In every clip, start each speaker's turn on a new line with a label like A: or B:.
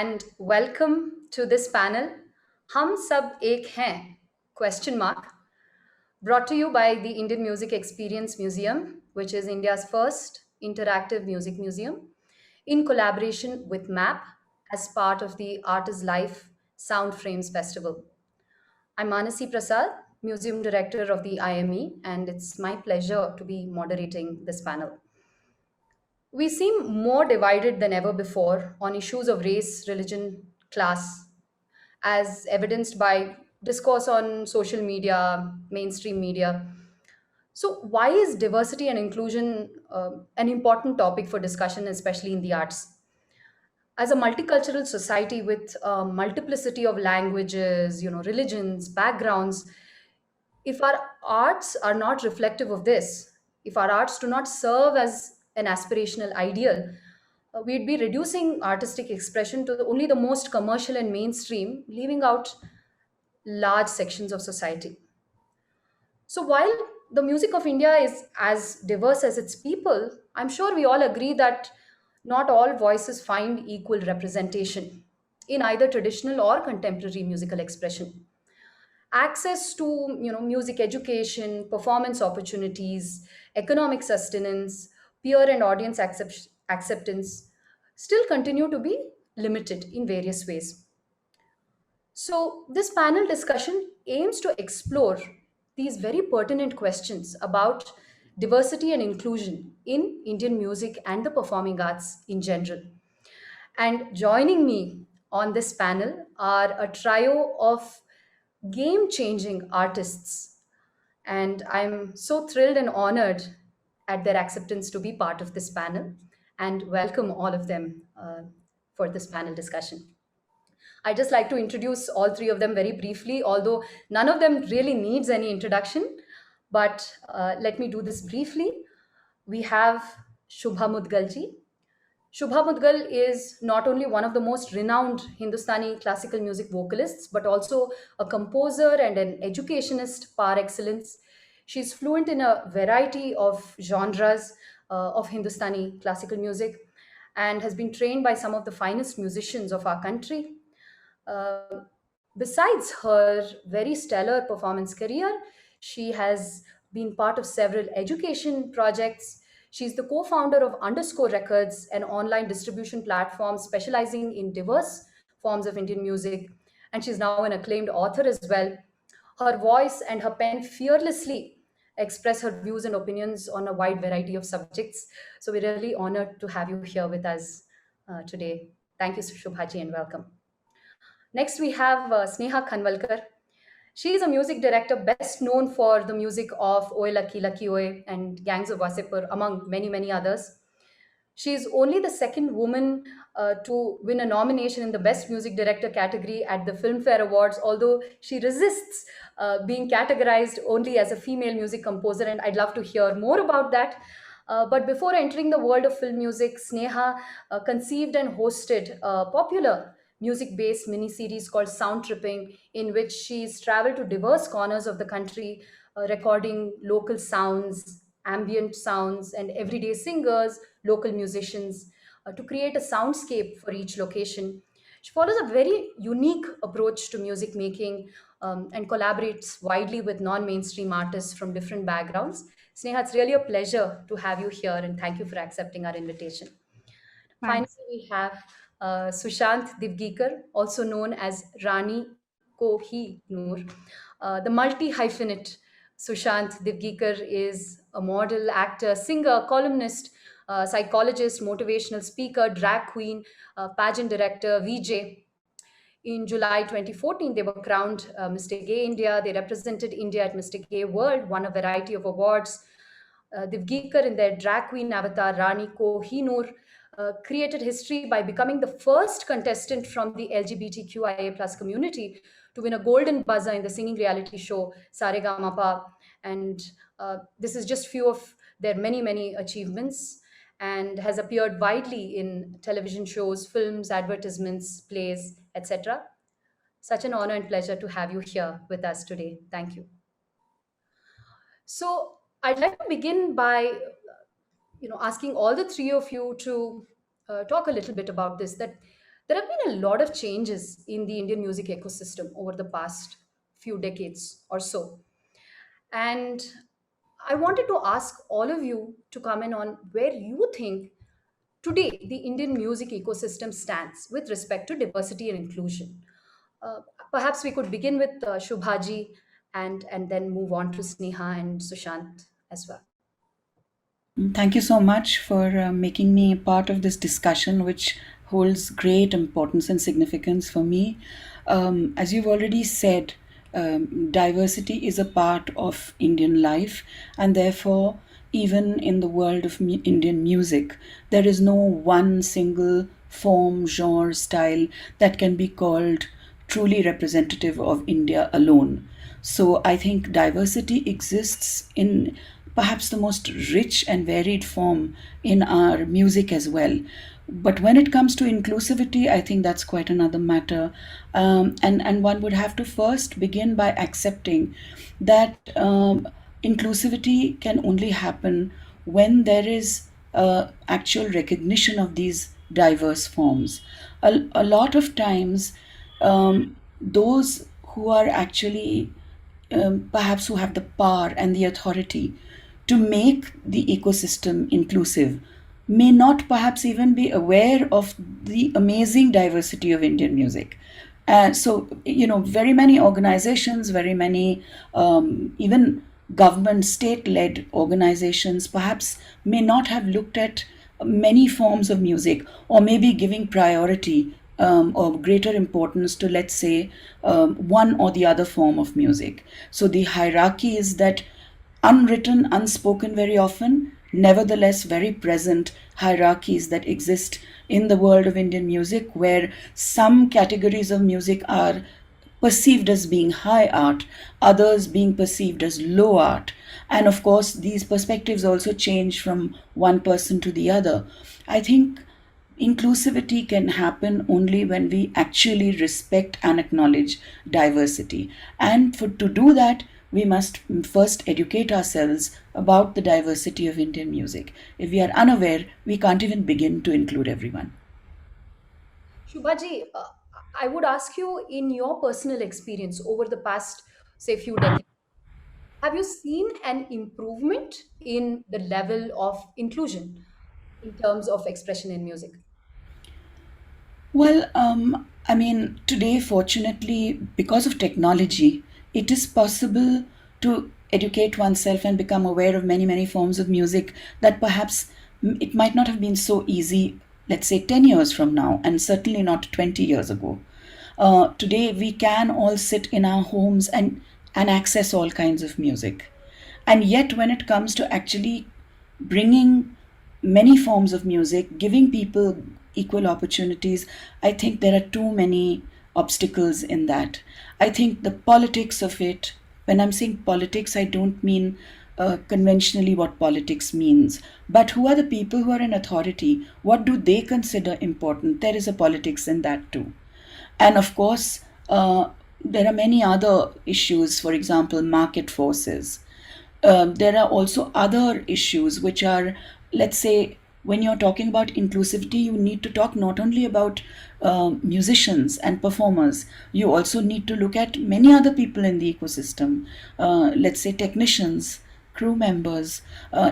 A: and welcome to this panel, Hum Sab Ek Hain? Question mark, brought to you by the Indian Music Experience Museum, which is India's first interactive music museum, in collaboration with MAP as part of the Art is Life Sound Frames Festival. I'm Manasi Prasad, Museum Director of the IME, and it's my pleasure to be moderating this panel. We seem more divided than ever before on issues of race, religion, class, as evidenced by discourse on social media, mainstream media. So, why is diversity and inclusion an important topic for discussion, especially in the arts? As a multicultural society with a multiplicity of languages, religions, backgrounds, if our arts are not reflective of this, if our arts do not serve as an aspirational ideal, we'd be reducing artistic expression to only the most commercial and mainstream, leaving out large sections of society. So while the music of India is as diverse as its people, I'm sure we all agree that not all voices find equal representation in either traditional or contemporary musical expression. Access to music education, performance opportunities, economic sustenance, peer and audience acceptance still continue to be limited in various ways. So, this panel discussion aims to explore these very pertinent questions about diversity and inclusion in Indian music and the performing arts in general. And joining me on this panel are a trio of game changing artists. And I'm so thrilled and honored at their acceptance to be part of this panel and welcome all of them for this panel discussion. I'd just like to introduce all three of them very briefly, although none of them really needs any introduction. But let me do this briefly. We have Shubha Mudgalji. Shubha Mudgal is not only one of the most renowned Hindustani classical music vocalists, but also a composer and an educationist par excellence. She's fluent in a variety of genres of Hindustani classical music and has been trained by some of the finest musicians of our country. Uh, Besides her very stellar performance career, she has been part of several education projects. She's the co founder of Underscore Records, an online distribution platform specializing in diverse forms of Indian music. And she's now an acclaimed author as well. Her voice and her pen fearlessly express her views and opinions on a wide variety of subjects. So we're really honored to have you here with us today. Thank you, Shubhaji, and welcome. Next, we have Sneha Khanwalkar. She is a music director best known for the music of Oye Lucky Lucky Oye and Gangs of Wasseypur, among many, many others. She is only the second woman to win a nomination in the Best Music Director category at the Filmfare Awards, although she resists being categorized only as a female music composer, and I'd love to hear more about that. But before entering the world of film music, Sneha conceived and hosted a popular music based mini series called Sound Tripping, in which she's traveled to diverse corners of the country, recording local sounds, ambient sounds, and everyday singers, local musicians, to create a soundscape for each location. She follows a very unique approach to music making and collaborates widely with non mainstream artists from different backgrounds. Sneha, it's really a pleasure to have you here and thank you for accepting our invitation. Finally,
B: Thanks.
A: we have Sushant Divgikar, also known as Rani Kohi Noor. The multi hyphenate Sushant Divgikar is a model, actor, singer, columnist, psychologist, motivational speaker, drag queen, pageant director, VJ. In July 2014, they were crowned Mr. Gay India. They represented India at Mr. Gay World, won a variety of awards. Divgikar, in their drag queen avatar Rani Kohinoor, created history by becoming the first contestant from the LGBTQIA plus community to win a golden buzzer in the singing reality show Saregamapa. And this is just few of their many, many achievements and has appeared widely in television shows, films, advertisements, plays, etc. Such an honor and pleasure to have you here with us today. Thank you. So I'd like to begin by asking all the three of you to talk a little bit about this. That There have been a lot of changes in the Indian music ecosystem over the past few decades or so. And I wanted to ask all of you to comment on where you think today the Indian music ecosystem stands with respect to diversity and inclusion. Uh, Perhaps we could begin with Shubhaji and then move on to Sneha and Sushant as well.
B: Thank you so much for making me a part of this discussion, which holds great importance and significance for me. As you've already said, diversity is a part of Indian life, and therefore, even in the world of Indian music, there is no one single form, genre, style that can be called truly representative of India alone. So I think diversity exists in perhaps the most rich and varied form in our music as well. But when it comes to inclusivity, I think that's quite another matter. And one would have to first begin by accepting that inclusivity can only happen when there is actual recognition of these diverse forms. A lot of times, those who are actually perhaps who have the power and the authority to make the ecosystem inclusive may not perhaps even be aware of the amazing diversity of Indian music. And so, very many organizations, very many even government, state led organizations perhaps may not have looked at many forms of music, or maybe giving priority or greater importance to, let's say, one or the other form of music. So the hierarchy is that unwritten, unspoken very often, nevertheless very present hierarchies that exist in the world of Indian music, where some categories of music are perceived as being high art, others being perceived as low art. And of course, these perspectives also change from one person to the other. I think inclusivity can happen only when we actually respect and acknowledge diversity. And to do that, we must first educate ourselves about the diversity of Indian music. If we are unaware, we can't even begin to include everyone.
A: Shubhaji, I would ask you, in your personal experience over the past, say, few decades, have you seen an improvement in the level of inclusion in terms of expression in music?
B: Well, I mean, today, fortunately, because of technology, it is possible to educate oneself and become aware of many, many forms of music that perhaps it might not have been so easy, let's say, 10 years from now, and certainly not 20 years ago. Today, we can all sit in our homes and access all kinds of music. And yet, when it comes to actually bringing many forms of music, giving people equal opportunities, I think there are too many obstacles in that. I think the politics of it, when I'm saying politics, I don't mean conventionally what politics means, but who are the people who are in authority? What do they consider important? There is a politics in that too. And of course, there are many other issues, for example, market forces. There are also other issues which are, let's say, when you're talking about inclusivity, you need to talk not only about musicians and performers, you also need to look at many other people in the ecosystem. Let's say technicians, crew members,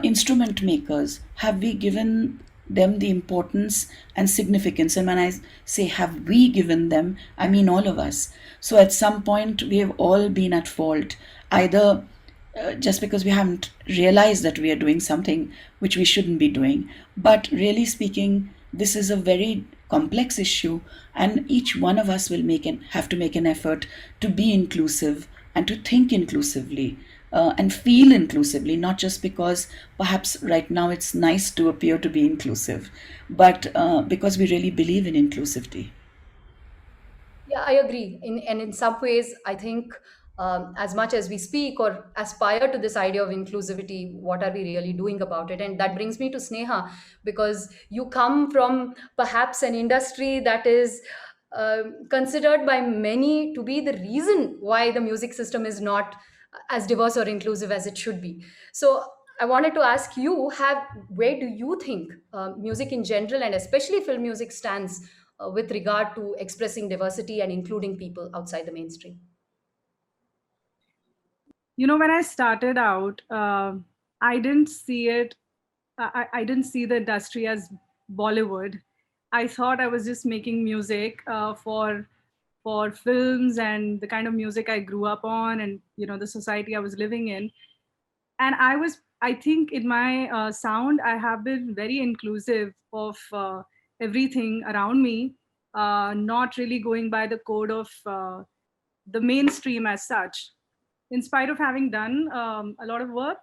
B: instrument makers. Have we given them the importance and significance? And when I say have we given them, I mean all of us. So at some point, we have all been at fault, either just because we haven't realized that we are doing something which we shouldn't be doing. But really speaking, this is a very complex issue, and each one of us will have to make an effort to be inclusive and to think inclusively. And feel inclusively, not just because perhaps right now it's nice to appear to be inclusive, but because we really believe in inclusivity.
A: Yeah, I agree. And in some ways, I think as much as we speak or aspire to this idea of inclusivity, what are we really doing about it? And that brings me to Sneha, because you come from perhaps an industry that is considered by many to be the reason why the music system is not as diverse or inclusive as it should be. So I wanted to ask you, have where do you think music in general and especially film music stands with regard to expressing diversity and including people outside the mainstream?
C: When I started out, I didn't see it. I didn't see the industry as Bollywood. I thought I was just making music for films and the kind of music I grew up on, and the society I was living in. And I think in my sound, I have been very inclusive of everything around me, not really going by the code of the mainstream as such. In spite of having done a lot of work,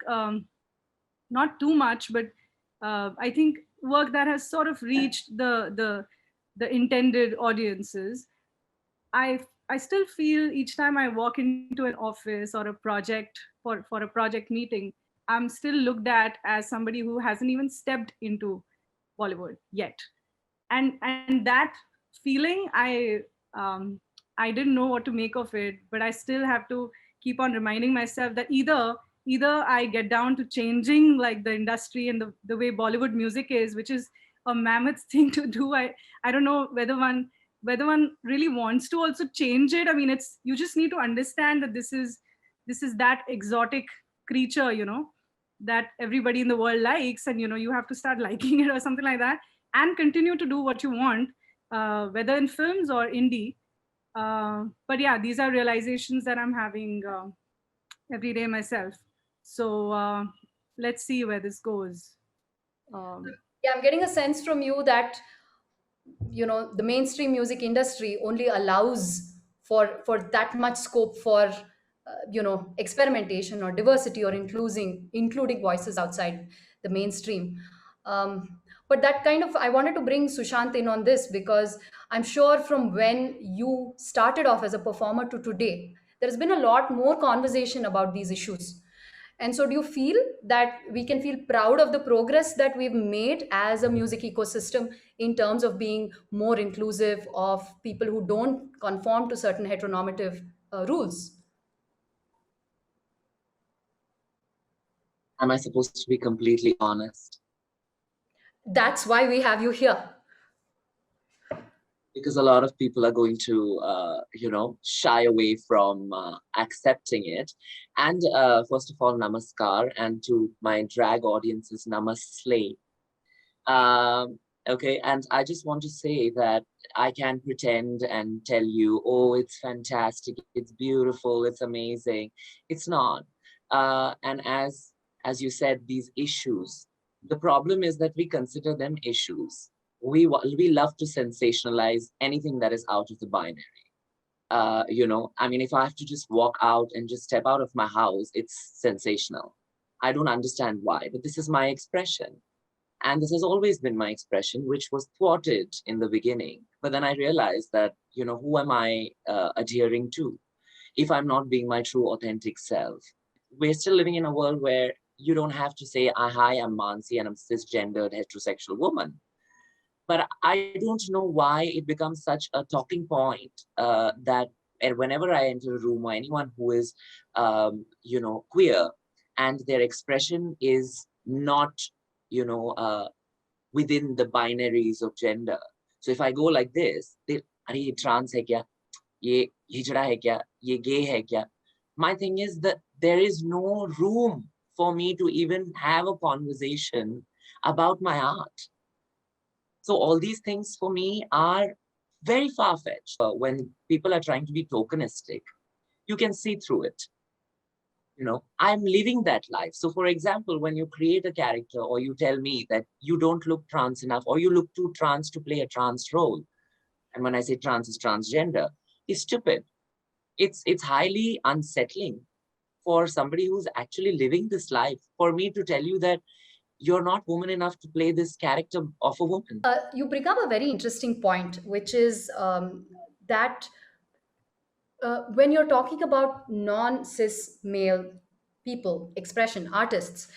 C: not too much, but I think work that has sort of reached the intended audiences. I still feel each time I walk into an office or a project for a project meeting, I'm still looked at as somebody who hasn't even stepped into Bollywood yet. And that feeling, I didn't know what to make of it, but I still have to keep on reminding myself that either I get down to changing like the industry and the way Bollywood music is, which is a mammoth thing to do. I don't know whether one really wants to also change it. I mean, it's, you just need to understand that this is that exotic creature, that everybody in the world likes, and you have to start liking it or something like that, and continue to do what you want, whether in films or indie. But yeah, these are realizations that I'm having every day myself. So let's see where this goes. Um,
A: Yeah, I'm getting a sense from you that the mainstream music industry only allows for that much scope for experimentation or diversity or including voices outside the mainstream. But that kind of, I wanted to bring Sushant in on this, because I'm sure from when you started off as a performer to today, there's been a lot more conversation about these issues. And so, do you feel that we can feel proud of the progress that we've made as a music ecosystem in terms of being more inclusive of people who don't conform to certain heteronormative rules?
D: Am I supposed to be completely honest?
A: That's why we have you here.
D: Because a lot of people are going to, shy away from accepting it. And first of all, namaskar, and to my drag audiences, namaste. Okay, and I just want to say that I can pretend and tell you, oh, it's fantastic, it's beautiful, it's amazing. It's not. And as you said, these issues, the problem is that we consider them issues. We love to sensationalize anything that is out of the binary. I mean, if I have to just walk out and just step out of my house, it's sensational. I don't understand why, but this is my expression. And this has always been my expression, which was thwarted in the beginning. But then I realized that, who am I adhering to if I'm not being my true, authentic self? We're still living in a world where you don't have to say, hi, I'm Manasi and I'm cisgendered heterosexual woman. But I don't know why it becomes such a talking point that whenever I enter a room or anyone who is, queer, and their expression is not, within the binaries of gender. So if I go like this, they, are ye trans hai kya? Ye hijra hai kya? Ye gay hai kya? My thing is that there is no room for me to even have a conversation about my art. So all these things for me are very far-fetched. When people are trying to be tokenistic, you can see through it. I'm living that life. So for example, when you create a character or you tell me that you don't look trans enough or you look too trans to play a trans role, and when I say trans is transgender, it's stupid. It's highly unsettling for somebody who's actually living this life, for me to tell you that you're not woman enough to play this character of a woman.
A: You bring up a very interesting point, which is that when you're talking about non-cis male people, expression artists,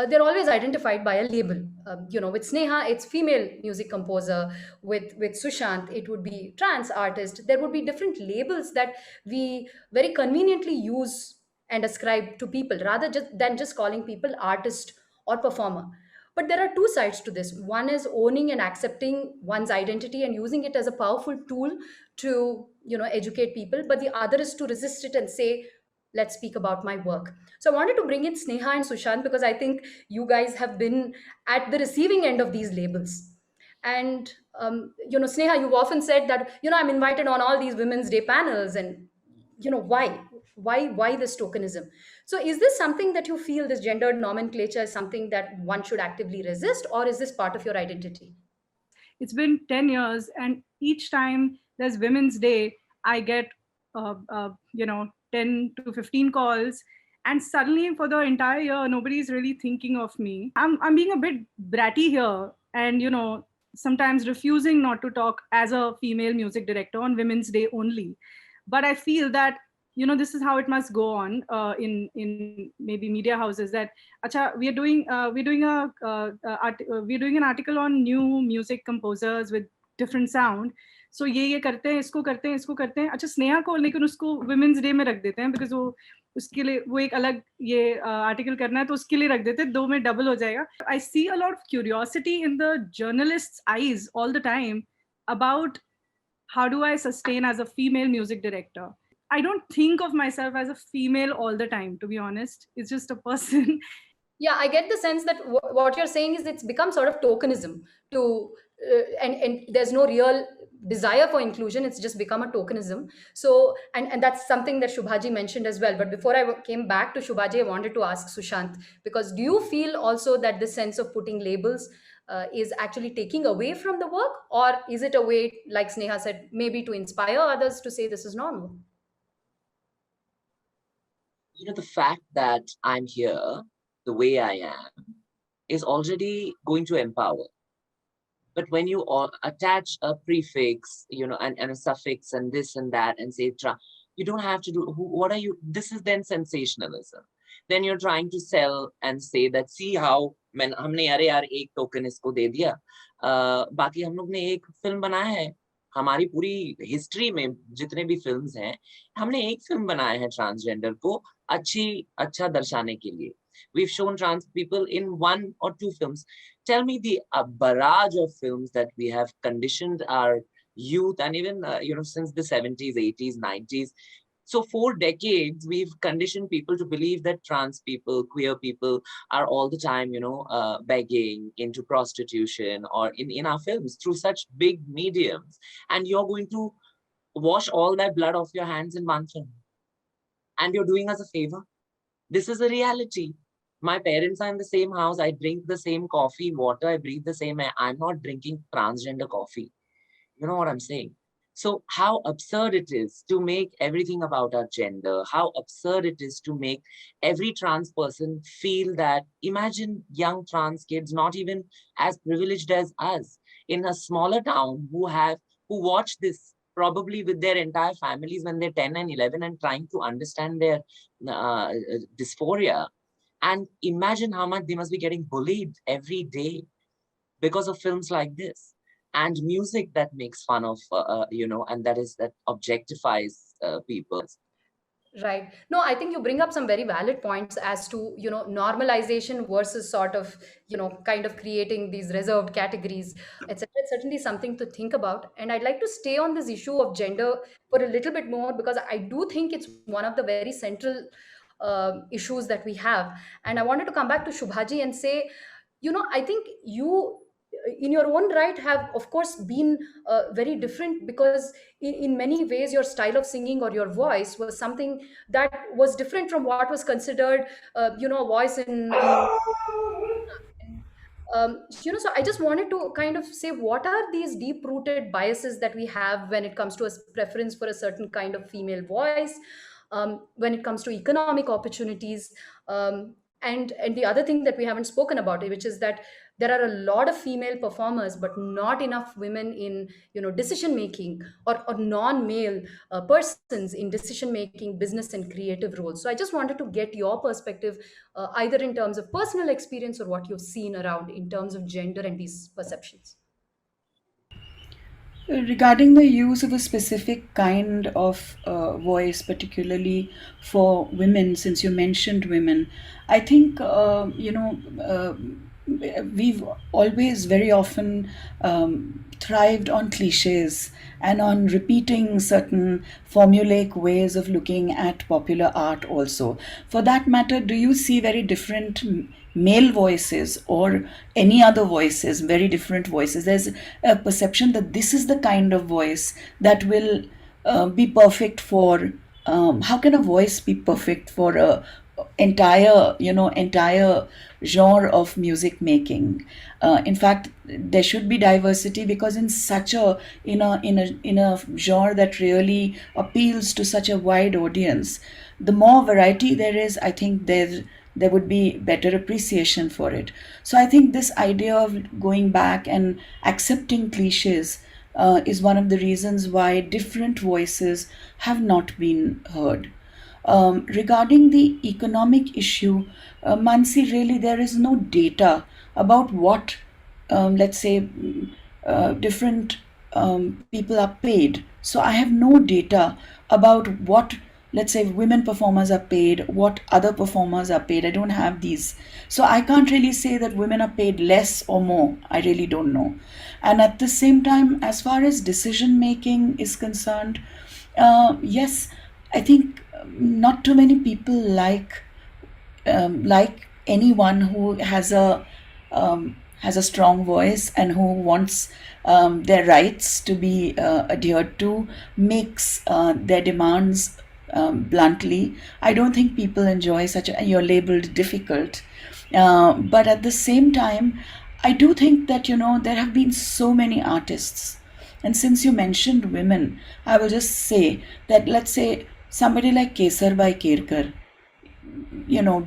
A: they're always identified by a label. With Sneha, it's female music composer. With Sushant, it would be trans artist. There would be different labels that we very conveniently use and ascribe to people, rather than just calling people artist or performer. But there are two sides to this. One is owning and accepting one's identity and using it as a powerful tool to, educate people. But the other is to resist it and say, let's speak about my work. So I wanted to bring in Sneha and Sushant because I think you guys have been at the receiving end of these labels. And Sneha, you've often said that I'm invited on all these Women's Day panels, and why this tokenism? So is this something that you feel, this gendered nomenclature, is something that one should actively resist, or is this part of your identity?
C: It's been 10 years, and each time there's Women's Day, I get 10 to 15 calls, and suddenly for the entire year nobody's really thinking of me. I'm being a bit bratty here, and sometimes refusing not to talk as a female music director on Women's Day only. But I feel that this is how it must go on in maybe media houses, that acha, we're doing an article on new music composers with different sound, so ये करते हैं, इसको करते हैं, अच्छा स्नेहा को, लेकिन उसको वुमेन्स डे में रख देते हैं बिकॉज वो उसके लिए वो एक अलग ये आर्टिकल करना है, तो उसके लिए रख देते हैं, दो में डबल हो जाएगा. I see a lot of curiosity in the journalists eyes all the time about how do I sustain as a female music director. I don't think of myself as a female all the time, to be honest. It's just a person.
A: Yeah, I get the sense that what you're saying is it's become sort of tokenism and there's no real desire for inclusion. It's just become a tokenism. So, and that's something that Shubhaji mentioned as well. But before I came back to Shubhaji, I wanted to ask Sushant, because do you feel also that this sense of putting labels is actually taking away from the work, or is it a way, like Sneha said, maybe to inspire others to say this is normal?
D: The fact that I'm here the way I am is already going to empower. But when you attach a prefix, and a suffix and this and that and say, you don't have to do, what are you, this is then sensationalism. Then you're trying to sell and say that, see how, हमने अरे यार एक token इसको दे दिया, बाकी हम लोग ने एक फिल्म बनाया है, हमारी पूरी हिस्ट्री में जितने भी फिल्म्स हैं, हमने एक फिल्म बनाया है ट्रांसजेंडर को अच्छा दर्शाने के लिए. We've shown trans people in 1 or 2 films. Tell me the barrage of films that we have conditioned our youth, and even since the 70s, 80s, 90s. So 4 decades, we've conditioned people to believe that trans people, queer people are all the time, begging into prostitution or in our films through such big mediums. And you're going to wash all that blood off your hands in one film. And you're doing us a favor. This is a reality. My parents are in the same house. I drink the same coffee, water. I breathe the same air. I'm not drinking transgender coffee. You know what I'm saying? So how absurd it is to make everything about our gender. How absurd it is to make every trans person feel that, imagine young trans kids, not even as privileged as us, in a smaller town who watch this probably with their entire families when they're 10 and 11 and trying to understand their dysphoria. And imagine how much they must be getting bullied every day because of films like this and music that makes fun of, and that objectifies people.
A: Right. No, I think you bring up some very valid points as to, normalization versus sort of, kind of creating these reserved categories, etc. It's certainly something to think about. And I'd like to stay on this issue of gender for a little bit more, because I do think it's one of the very central issues that we have. And I wanted to come back to Shubhaji and say, I think you, in your own right, have of course been very different, because in many ways your style of singing or your voice was something that was different from what was considered a voice in so I just wanted to kind of say, what are these deep rooted biases that we have when it comes to a preference for a certain kind of female voice, when it comes to economic opportunities, and the other thing that we haven't spoken about, which is that there are a lot of female performers but not enough women in decision making, or non-male persons in decision making, business and creative roles. So I just wanted to get your perspective, either in terms of personal experience or what you've seen around in terms of gender and these perceptions.
B: Regarding the use of a specific kind of voice, particularly for women, since you mentioned women, I think, we've always very often thrived on cliches and on repeating certain formulaic ways of looking at popular art also. For that matter, do you see very different male voices or any other voices, very different voices? There's a perception that this is the kind of voice that will be perfect for. How can a voice be perfect for a entire genre of music making? In fact, there should be diversity, because in such a in a genre that really appeals to such a wide audience, the more variety there is, I think there would be better appreciation for it. So I think this idea of going back and accepting cliches is one of the reasons why different voices have not been heard. Regarding the economic issue, Mansi, really there is no data about what, let's say, different people are paid. So I have no data about what, let's say, women performers are paid, what other performers are paid. I don't have these. So I can't really say that women are paid less or more. I really don't know. And at the same time, as far as decision making is concerned, yes, I think not too many people like anyone who has a strong voice and who wants their rights to be adhered to, makes their demands bluntly. I don't think people enjoy such a, you're labeled difficult. But at the same time, I do think that, there have been so many artists. And since you mentioned women, I will just say that, let's say, somebody like Kesar Bai Kerkar,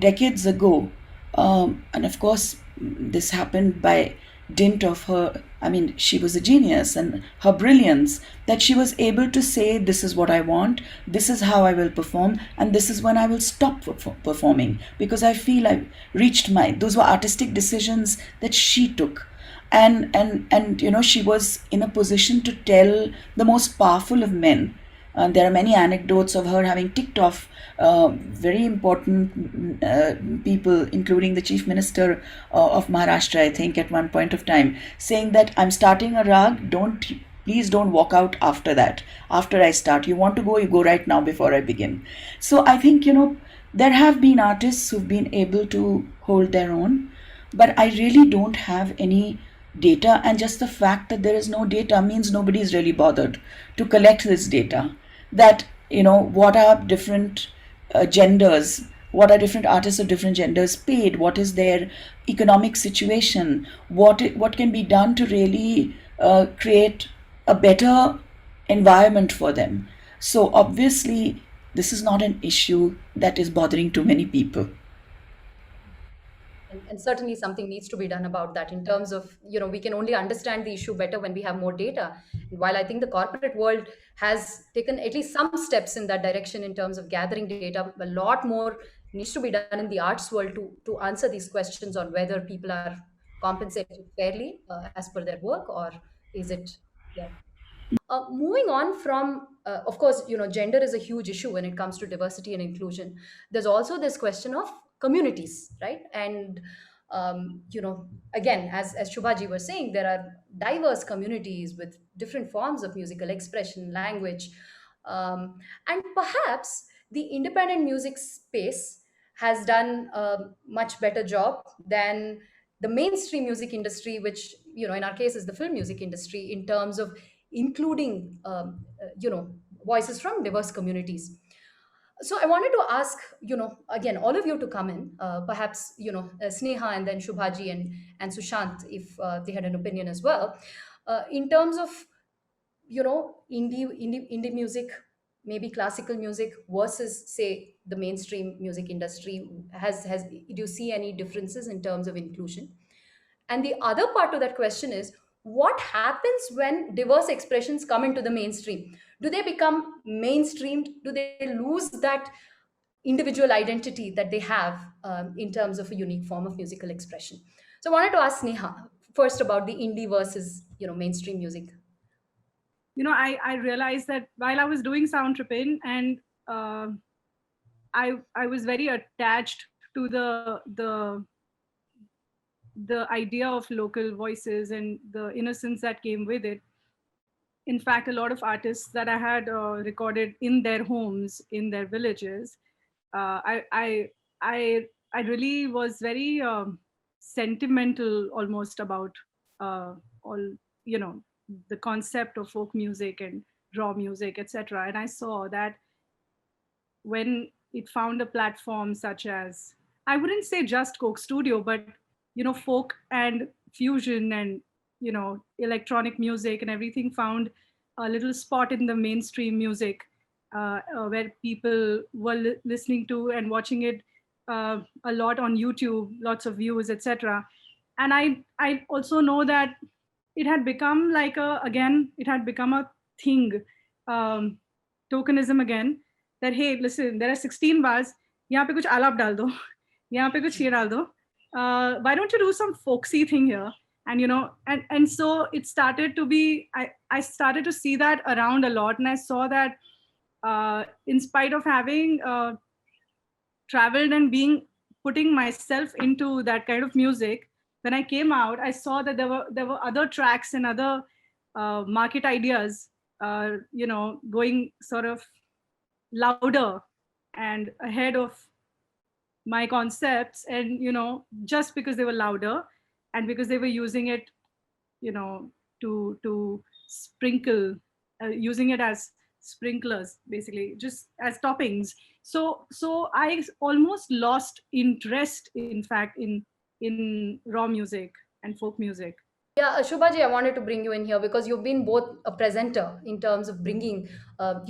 B: decades ago. And of course, this happened by dint of her. I mean, she was a genius and her brilliance, that she was able to say, this is what I want, this is how I will perform, and this is when I will stop performing, because I feel I've reached those were artistic decisions that she took. And she was in a position to tell the most powerful of men. There are many anecdotes of her having ticked off very important people, including the chief minister of Maharashtra, I think, at one point of time, saying that I'm starting a rag, please don't walk out after that. After I start, you want to go, you go right now before I begin. So I think, there have been artists who've been able to hold their own, but I really don't have any data. And just the fact that there is no data means nobody's really bothered to collect this data. That, what are different genders, what are different artists of different genders paid, what is their economic situation, what can be done to really create a better environment for them. So obviously this is not an issue that is bothering too many people.
A: And certainly something needs to be done about that, in terms of, we can only understand the issue better when we have more data. And while I think the corporate world has taken at least some steps in that direction in terms of gathering data, a lot more needs to be done in the arts world to answer these questions on whether people are compensated fairly as per their work, or is it, yeah. Moving on from, of course, gender is a huge issue when it comes to diversity and inclusion. There's also this question of communities, right? And again, as Shubhaji was saying, there are diverse communities with different forms of musical expression, language, and perhaps the independent music space has done a much better job than the mainstream music industry, which, in our case is the film music industry, in terms of including voices from diverse communities. So I wanted to ask, again, all of you to come in, perhaps, Sneha and then Shubhaji and Sushant, if they had an opinion as well, in terms of, indie music, maybe classical music versus, say, the mainstream music industry. Do you see any differences in terms of inclusion? And the other part to that question is, what happens when diverse expressions come into the mainstream? Do they become mainstreamed? Do they lose that individual identity that they have, in terms of a unique form of musical expression? So I wanted to ask Neha first about the indie versus, mainstream music.
C: I realized that while I was doing sound tripping, and uh, I was very attached to the the idea of local voices and the innocence that came with it. In fact, a lot of artists that I had recorded in their homes, in their villages, uh, I, I, I, I really was very sentimental almost about all, you know, the concept of folk music and raw music, etc. And I saw that when it found a platform such as, I wouldn't say just Coke Studio, but folk and fusion and electronic music and everything found a little spot in the mainstream music, where people were listening to and watching it a lot on YouTube, lots of views, etc. And I also know that it had become like a, again, it had become a thing, um, tokenism again, that hey, listen, there are 16 bars, यहाँ पे कुछ आलाप डाल दो, यहाँ पे कुछ ये डाल दो, why don't you do some folksy thing here? And and so it started to be, I started to see that around a lot, and I saw that in spite of having traveled and being putting myself into that kind of music, when I came out, I saw that there were other tracks and other market ideas, going sort of louder and ahead of my concepts. And just because they were louder and because they were using it, to sprinkle, using it as sprinklers, basically just as toppings. So I almost lost interest, in fact, in raw music and folk music.
A: Yeah, Shubhaji, I wanted to bring you in here because you've been both a presenter in terms of bringing, a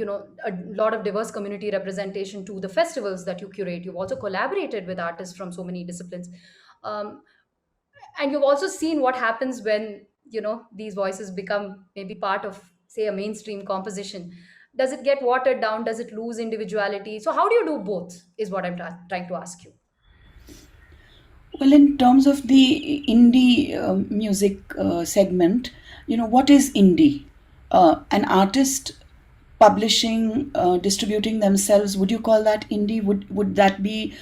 A: lot of diverse community representation to the festivals that you curate. You've also collaborated with artists from so many disciplines, um, and you've also seen what happens when these voices become maybe part of, say, a mainstream composition. Does it get watered down? Does it lose individuality? So, how do you do both? Is what I'm trying to ask you.
B: Well, in terms of the indie music segment, what is indie? An artist publishing, distributing themselves. Would you call that indie? Would that be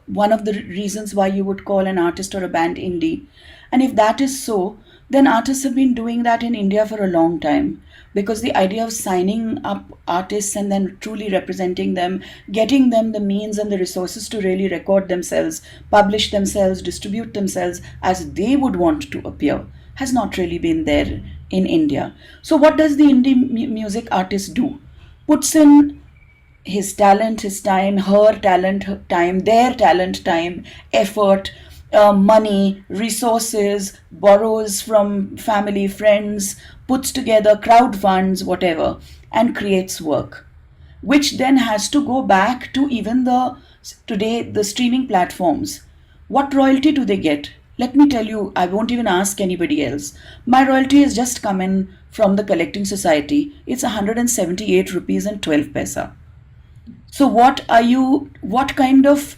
B: one of the reasons why you would call an artist or a band indie? And if that is so, then artists have been doing that in India for a long time. Because the idea of signing up artists and then truly representing them, getting them the means and the resources to really record themselves, publish themselves, distribute themselves as they would want to appear, has not really been there in India. So, what does the indie music artist do? Puts in his talent, his time, her talent, her time, their talent, time, effort, money, resources, borrows from family, friends, puts together crowd funds, whatever, and creates work, which then has to go back to even the streaming platforms. What royalty do they get? Let me tell you, I won't even ask anybody else. My royalty has just come in from the collecting society. It's 178 rupees and 12 paisa. So what kind of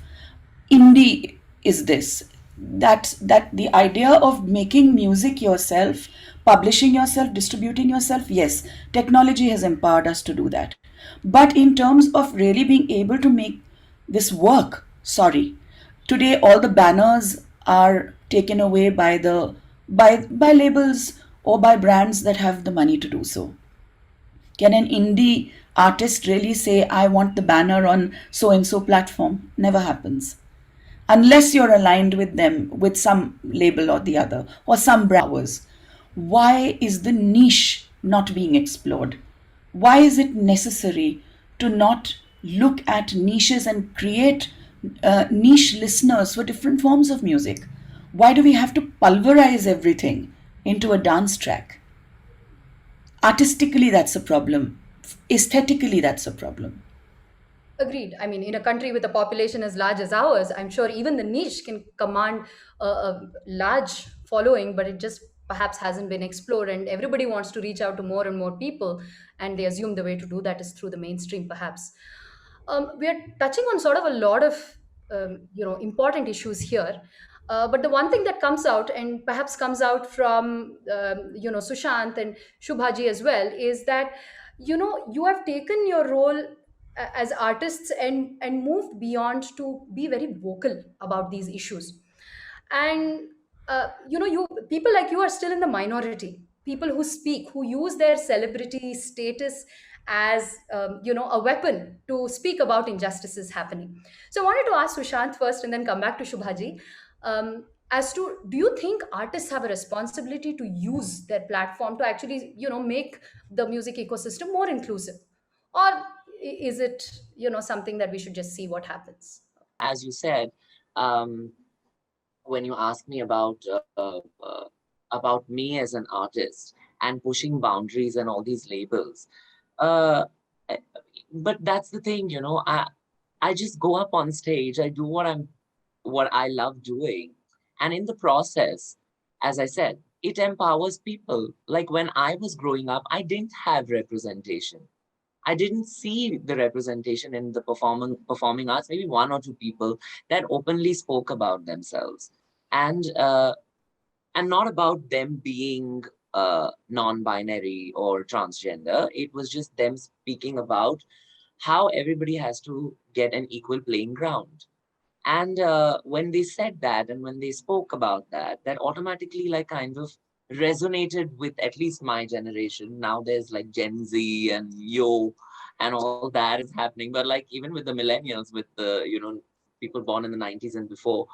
B: indie is this? That the idea of making music yourself, publishing yourself, distributing yourself, yes, technology has empowered us to do that. But in terms of really being able to make this work, sorry, today all the banners are taken away by labels or by brands that have the money to do so. Can an indie artist really say, I want the banner on so and so platform? Never happens. Unless you're aligned with them, with some label or the other, or some browsers. Why is the niche not being explored? Why is it necessary to not look at niches and create niche listeners for different forms of music? Why do we have to pulverize everything into a dance track? Artistically, that's a problem. Aesthetically, that's a problem.
A: Agreed. I mean, in a country with a population as large as ours, I'm sure even the niche can command a large following, but it just perhaps hasn't been explored. And everybody wants to reach out to more and more people, and they assume the way to do that is through the mainstream, perhaps. We are touching on sort of a lot of important issues here. But the one thing that comes out, and perhaps comes out from Sushant and Shubhaji as well, is that you have taken your role as artists and moved beyond to be very vocal about these issues. And you people like you are still in the minority. People who speak, who use their celebrity status as a weapon to speak about injustices happening. So I wanted to ask Sushant first, and then come back to Shubhaji. As to, do you think artists have a responsibility to use their platform to actually make the music ecosystem more inclusive, or is it something that we should just see what happens?
D: As you said, um, when you ask me about me as an artist and pushing boundaries and all these labels, uh, eh, but that's the thing, I just go up on stage, I do what I love doing, and in the process, as I said, it empowers people. Like when I was growing up, I didn't have representation. I didn't see the representation in the performing arts, maybe one or two people that openly spoke about themselves. And not about them being non-binary or transgender. It was just them speaking about how everybody has to get an equal playing ground. And when they said that and when they spoke about that, that automatically like kind of resonated with at least my generation. Now there's like Gen Z and Yo and all that is happening. But like even with the millennials, with the, people born in the 90s and before,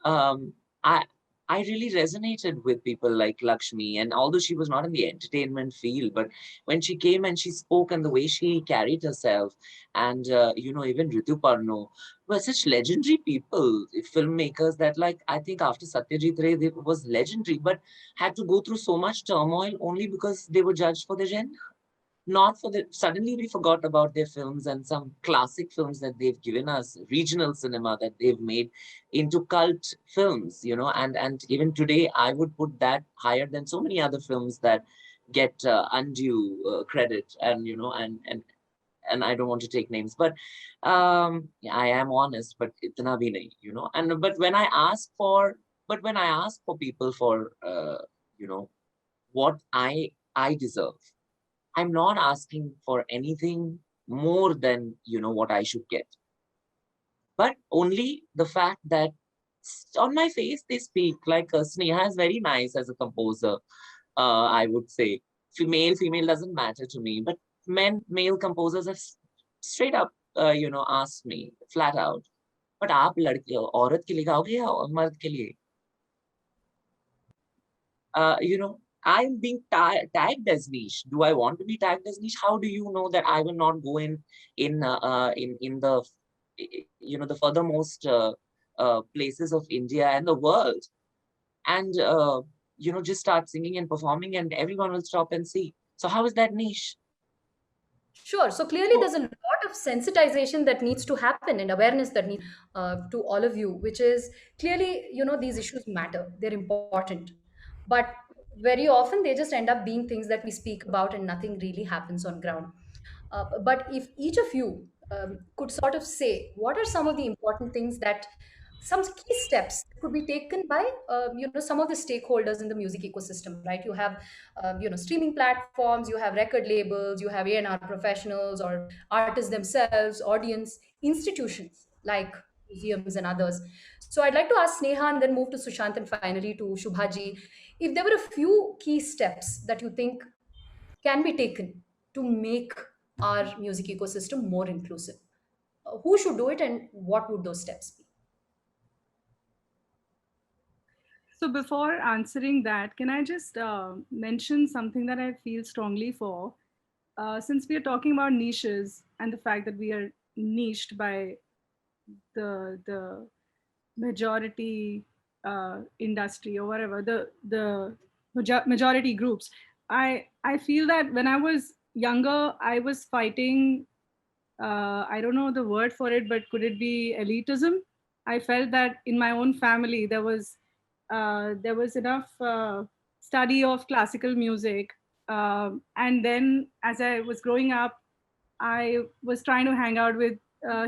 D: um, I I really resonated with people like Lakshmi. And although she was not in the entertainment field, but when she came and she spoke and the way she carried herself, and even Ritu Parno were such legendary people, filmmakers that like I think after Satyajit Ray they was legendary, but had to go through so much turmoil only because they were judged for their gender, not for the suddenly we forgot about their films and some classic films that they've given us, regional cinema that they've made into cult films, and even today I would put that higher than so many other films that get undue credit, and and I don't want to take names, but yeah, I am honest, but itna bhi nahi, and but when I ask for people for you know what I deserve, I'm not asking for anything more than, what I should get. But only the fact that on my face they speak. Like Sneha is very nice as a composer, I would say. Female doesn't matter to me. But male composers have straight up, asked me flat out. But आप लड़की औरत के लिए गाओगे या मर्द के लिए? I'm being tagged as niche. Do I want to be tagged as niche? How do you know that I will not go in the the furthermost places of India and the world, and just start singing and performing, and everyone will stop and see. So how is that niche?
A: Sure. So clearly, there's a lot of sensitization that needs to happen and awareness that needs to all of you, which is clearly, these issues matter. They're important. But very often, they just end up being things that we speak about and nothing really happens on ground. But if each of you could sort of say, what are some of the important things that some key steps could be taken by some of the stakeholders in the music ecosystem, right? You have streaming platforms, you have record labels, you have A&R professionals or artists themselves, audience, institutions like museums and others. So I'd like to ask Sneha and then move to Sushant and finally to Shubhaji, if there were a few key steps that you think can be taken to make our music ecosystem more inclusive. Who should do it and what would those steps be?
C: So before answering that, can I just mention something that I feel strongly for? Since we are talking about niches and the fact that we are niched by the majority industry or whatever, the majority groups, I feel that when I was younger, I was fighting, I don't know the word for it, but could it be elitism? I felt that in my own family there was enough study of classical music, and then as I was growing up, I was trying to hang out with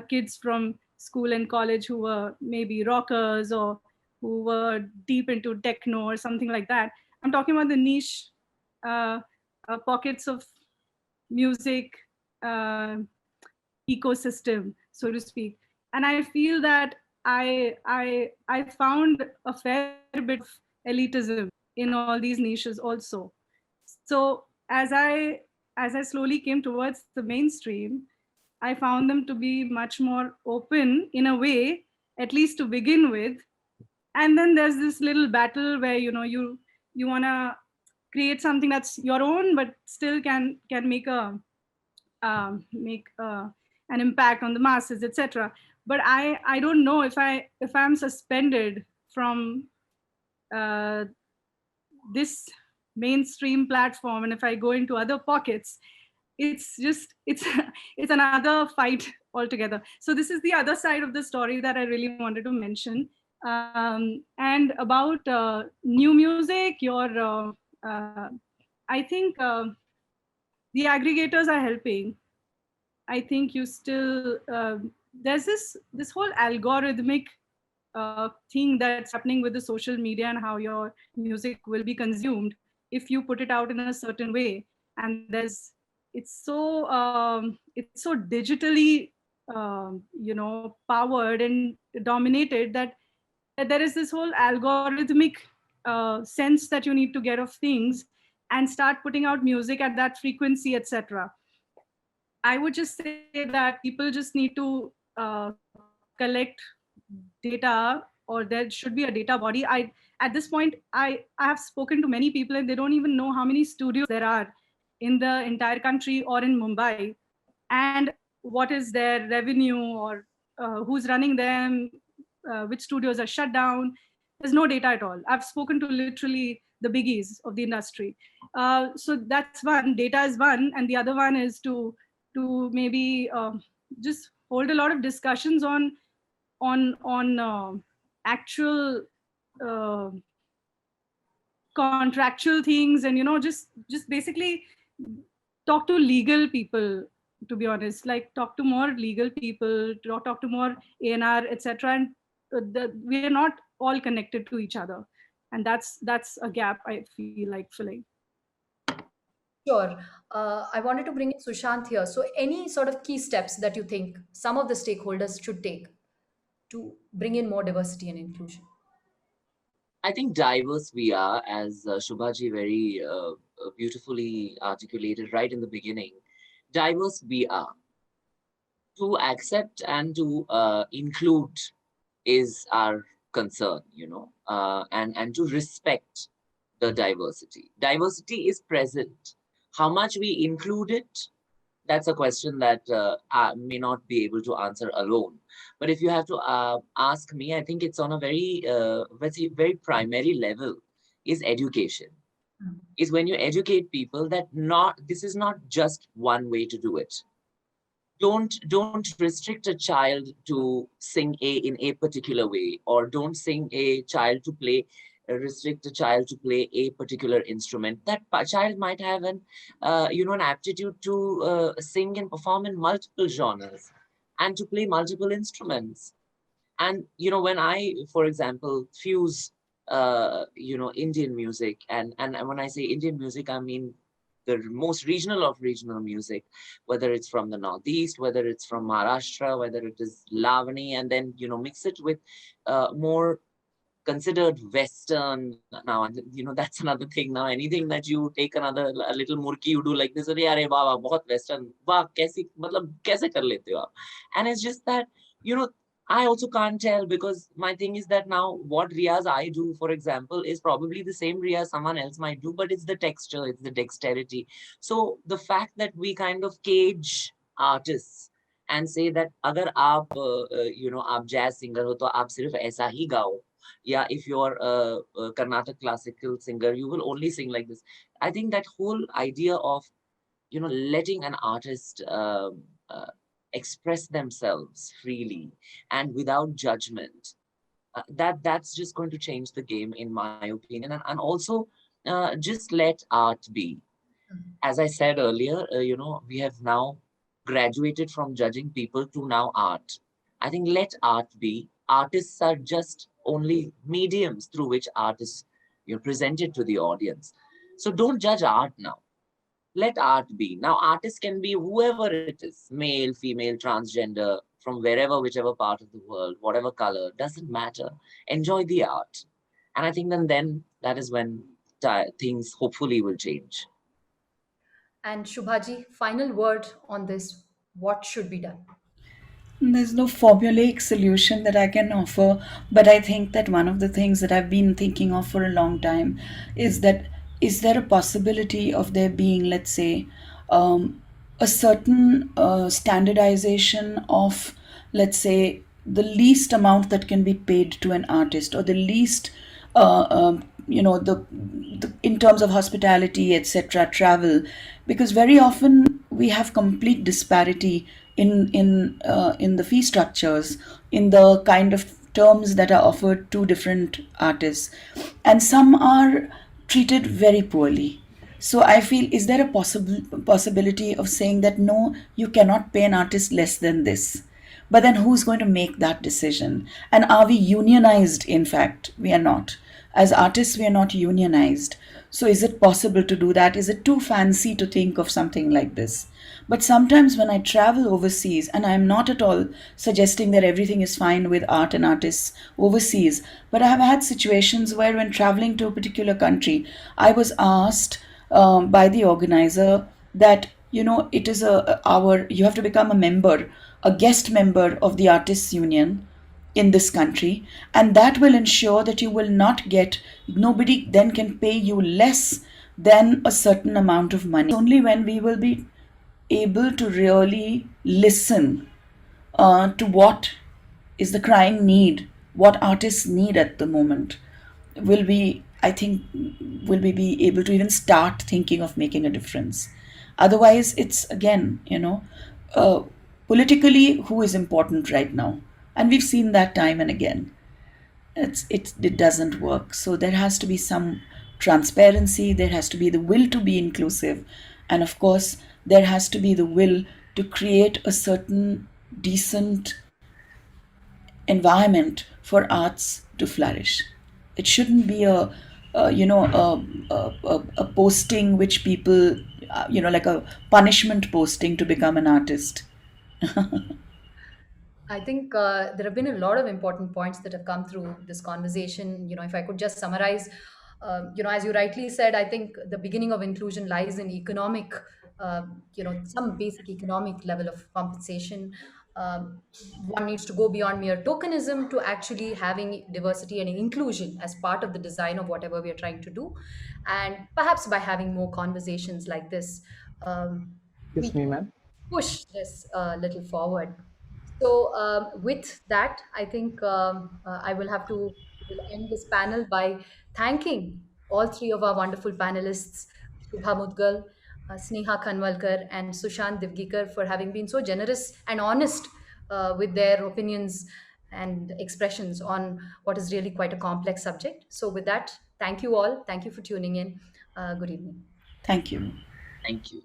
C: kids from school and college who were maybe rockers or who were deep into techno or something like that. I'm talking about the niche uh, pockets of music uh, ecosystem, so to speak. And I feel that I found a fair bit of elitism in all these niches also. So as I slowly came towards the mainstream, I found them to be much more open in a way, at least to begin with. And then there's this little battle where you want to create something that's your own, but still can make an impact on the masses, etc. But I don't know if I'm suspended from uh, this mainstream platform, and if I go into other pockets, it's it's another fight altogether. So this is the other side of the story that I really wanted to mention. And about new music, I think the aggregators are helping. I think you still there's this whole algorithmic thing that's happening with the social media and how your music will be consumed if you put it out in a certain way. And it's so digitally powered and dominated that there is this whole algorithmic sense that you need to get of things and start putting out music at that frequency, etc. I would just say that people just need to collect data, or there should be a data body. At this point, I have spoken to many people and they don't even know how many studios there are in the entire country or in Mumbai, and what is their revenue, or who's running them, which studios are shut down. There's no data at all. I've spoken to literally the biggies of the industry. So that's one. Data is one, and the other one is to maybe just hold a lot of discussions on actual uh, contractual things, and just basically talk to legal people, to be honest. Like, talk to more legal people, talk to more ANR, etc. And we are not all connected to each other, and that's a gap I feel like filling.
A: Sure. I wanted to bring in Sushant here. So, any sort of key steps that you think some of the stakeholders should take to bring in more diversity and inclusion?
D: I think diverse we are, as Shubhaji very beautifully articulated right in the beginning. Diverse we are. To accept and to include is our concern, and to respect the diversity. Diversity is present. How much we include it, that's a question that I may not be able to answer alone. But if you have to ask me, I think it's on a very primary level, is education. Is when you educate people that this is not just one way to do it. Don't restrict a child to sing in a particular way, or don't restrict a child to play a particular instrument. That child might have an aptitude to sing and perform in multiple genres and to play multiple instruments. And when I, for example, fuse Indian music, and when I say Indian music, I mean the most regional of regional music, whether it's from the Northeast, whether it's from Maharashtra, whether it is Lavani, and then mix it with more considered Western now. And that's another thing now. Anything that you take a little murki, you do like this, "Arey baba, bahut Western, wah, kaise kar lete ho aap?" And it's just that, I also can't tell, because my thing is that now what riyaz I do, for example, is probably the same riyaz someone else might do, but it's the texture, it's the dexterity. So the fact that we kind of cage artists and say that agar aap aap jazz singer ho to aap sirf aisa hi gao, yeah, if you're a Carnatic classical singer, you will only sing like this. I think that whole idea of letting an artist uh, express themselves freely and without judgment, that's just going to change the game, in my opinion. And also, just let art be. As I said earlier, we have now graduated from judging people to now art. I think let art be. Artists are just only mediums through which art is presented to the audience. So don't judge art now. Let art be. Now, artists can be whoever it is, male, female, transgender, from wherever, whichever part of the world, whatever color, doesn't matter. Enjoy the art. And I think then that is when things hopefully will change.
A: And Shubhaji, final word on this. What should be done?
B: There's no formulaic solution that I can offer, but I think that one of the things that I've been thinking of for a long time is that is there a possibility of there being, let's say, um, a certain standardization of, let's say, the least amount that can be paid to an artist, or the least, the in terms of hospitality, etc., travel, because very often we have complete disparity in the fee structures, in the kind of terms that are offered to different artists, and some are treated very poorly. So I feel, is there a possibility of saying that no, you cannot pay an artist less than this? But then who's going to make that decision? And are we unionized? In fact, we are not. As artists, we are not unionized. So is it possible to do that? Is it too fancy to think of something like this? But sometimes when I travel overseas, and I'm not at all suggesting that everything is fine with art and artists overseas, but I have had situations where, when traveling to a particular country, I was asked by the organizer that, it is you have to become a member, a guest member of the artists union in this country, and that will ensure that you will not get, nobody then can pay you less than a certain amount of money. Only when we will be able to really listen to what is the crying need, what artists need at the moment, will we, I think, will we be able to even start thinking of making a difference? Otherwise, it's again, uh, politically, who is important right now? And we've seen that time and again. It doesn't work. So there has to be some transparency, there has to be the will to be inclusive, and of course there has to be the will to create a certain decent environment for arts to flourish. It shouldn't be a posting which people, like a punishment posting to become an artist.
A: I think there have been a lot of important points that have come through this conversation. If I could just summarize, as you rightly said, I think the beginning of inclusion lies in economic, some basic economic level of compensation. One needs to go beyond mere tokenism to actually having diversity and inclusion as part of the design of whatever we are trying to do. And perhaps by having more conversations like this, we
E: Yes, me,
A: can
E: ma'am.
A: push this a little forward. So, with that, I think I will have to will end this panel by thanking all three of our wonderful panelists, Shubha Mudgal, Sneha Khanwalkar, and Sushant Divgikar, for having been so generous and honest with their opinions and expressions on what is really quite a complex subject. So, with that, thank you all. Thank you for tuning in. Good evening.
B: Thank you.
D: Thank you.